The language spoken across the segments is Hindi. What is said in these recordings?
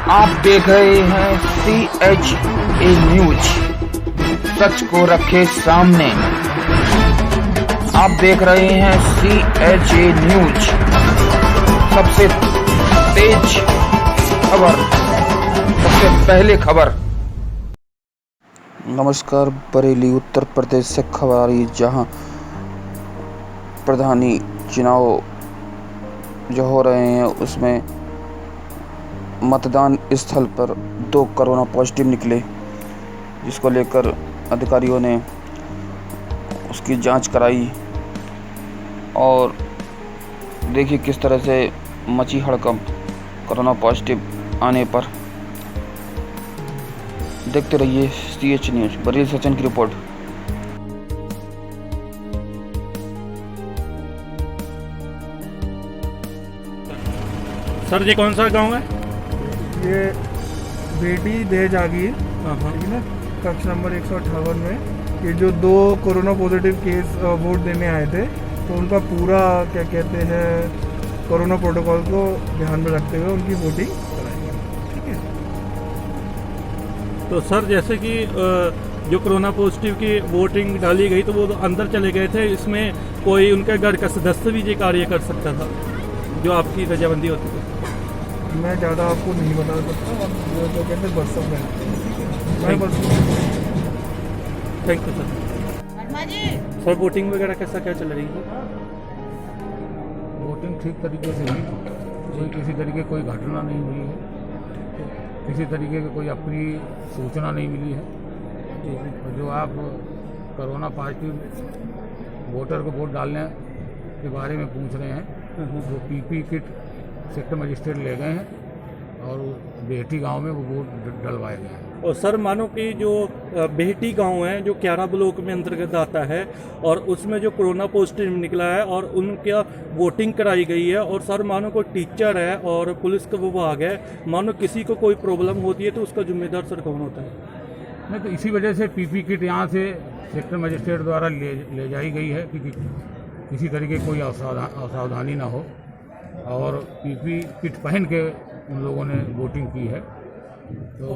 आप देख रहे हैं CHA न्यूज, सच को रखे सामने। आप देख रहे हैं CHA न्यूज, सबसे तेज खबर, सबसे पहले खबर। नमस्कार, बरेली उत्तर प्रदेश से खबर आ रही है, जहां प्रधानी चुनाव जो हो रहे हैं उसमें मतदान स्थल पर 2 कोरोना पॉजिटिव निकले, जिसको लेकर अधिकारियों ने उसकी जांच कराई और देखिए किस तरह से मची हड़कंप कोरोना पॉजिटिव आने पर। देखते रहिए CH न्यूज। बरेली सचिन की रिपोर्ट। सर, ये कौन सा गांव है? ये बेटी दे जागीर, ठीक है ना, कक्ष नंबर 158 में ये जो 2 कोरोना पॉजिटिव केस वोट देने आए थे, तो उनका पूरा क्या कहते हैं कोरोना प्रोटोकॉल को ध्यान में रखते हुए उनकी वोटिंग कराई। ठीक है। तो सर, जैसे कि जो कोरोना पॉजिटिव की वोटिंग डाली गई तो वो अंदर चले गए थे, इसमें कोई उनके घर का सदस्य भी ये कार्य कर सकता था जो आपकी रजामंदी होती थी? मैं ज़्यादा आपको नहीं बता सकता, अब जो कहते हैं व्हाट्सअप में मैं बस। Thank you sir. Sir, voting वगैरह कैसा क्या चल रही है? वोटिंग ठीक तरीके से हुई, किसी तरीके कोई घटना नहीं हुई है, किसी तरीके की कोई अप्रिय सूचना नहीं मिली है। और जो आप कोरोना पॉजिटिव वोटर को वोट डालने के बारे में पूछ रहे हैं, वो PP किट सेक्टर मजिस्ट्रेट ले गए हैं और बेहटी गांव में वो वोट डलवाए गए हैं। और सर, मानो कि जो बेहटी गांव है जो 11 ब्लॉक में अंतर्गत आता है और उसमें जो कोरोना पॉजिटिव निकला है और उनका वोटिंग कराई गई है, और सर मानो कोई टीचर है और पुलिस का विभाग है, मानो किसी को कोई प्रॉब्लम होती है तो उसका जिम्मेदार सर कौन होता है? नहीं, तो इसी वजह से PP किट यहाँ से सेक्टर मजिस्ट्रेट द्वारा ले जाई गई है कि किसी तरीके कोई असावधानी ना हो, और PP किट पहन के उन लोगों ने वोटिंग की है। तो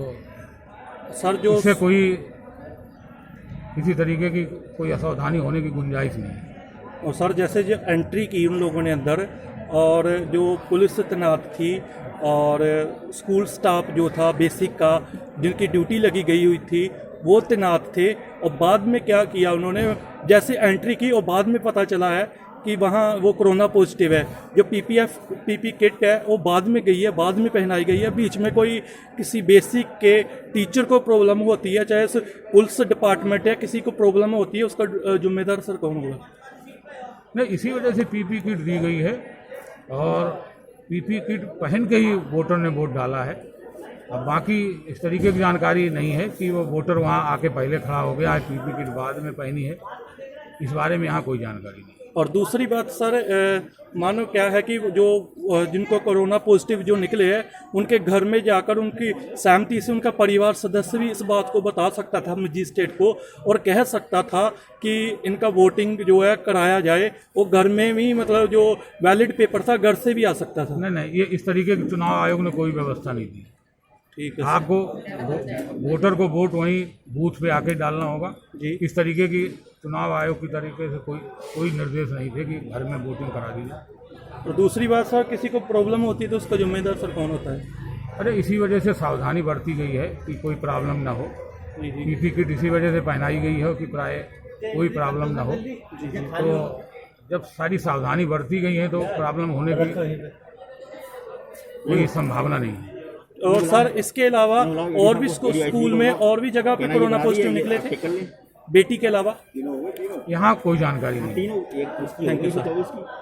सर, जो इससे कोई किसी तरीके की कोई असावधानी होने की गुंजाइश नहीं है। और सर, जैसे जो एंट्री की उन लोगों ने अंदर, और जो पुलिस तैनात थी और स्कूल स्टाफ जो था बेसिक का, जिनकी ड्यूटी लगी गई हुई थी, वो तैनात थे। और बाद में क्या किया उन्होंने, जैसे एंट्री की और बाद में पता चला है कि वहाँ वो कोरोना पॉजिटिव है। जो PP किट है वो बाद में गई है, बाद में पहनाई गई है। बीच में कोई किसी बेसिक के टीचर को प्रॉब्लम होती है, चाहे पुलिस डिपार्टमेंट है, किसी को प्रॉब्लम होती है, उसका जिम्मेदार सर कौन होगा? नहीं, इसी वजह से PP किट दी गई है और PP किट पहन के ही वोटर ने वोट डाला है। अब बाकी इस तरीके की जानकारी नहीं है कि वो वोटर वहाँ आके पहले खड़ा हो गया, आज PP किट बाद में पहनी है, इस बारे में यहाँ कोई जानकारी नहीं। और दूसरी बात सर, मानो क्या है कि जो जिनको कोरोना पॉजिटिव जो निकले हैं, उनके घर में जाकर उनकी सहमति से उनका परिवार सदस्य भी इस बात को बता सकता था मजिस्ट्रेट को, और कह सकता था कि इनका वोटिंग जो है कराया जाए। वो घर में भी मतलब जो वैलिड पेपर था घर से भी आ सकता था। नहीं, ये इस तरीके की चुनाव आयोग ने कोई व्यवस्था नहीं दी। ठीक है, आपको वोटर को वोट वहीं बूथ पे आके डालना होगा जी। इस तरीके की चुनाव आयोग की तरीके से कोई निर्देश नहीं थे कि घर में वोटिंग करा दी जाए। और दूसरी बात सर, किसी को प्रॉब्लम होती है तो उसका जिम्मेदार सर कौन होता है? अरे, इसी वजह से सावधानी बरती गई है कि कोई प्रॉब्लम ना हो। PP किट इसी वजह से पहनाई गई है कि प्राय कोई प्रॉब्लम ना हो। तो जब सारी सावधानी बरती गई है तो प्रॉब्लम होने की कोई संभावना नहीं है। और सर, इसके अलावा और भी स्कूल में और भी जगह पे कोरोना पॉजिटिव निकले थे बेटी के अलावा? यहाँ कोई जानकारी नहीं। Thank you sir.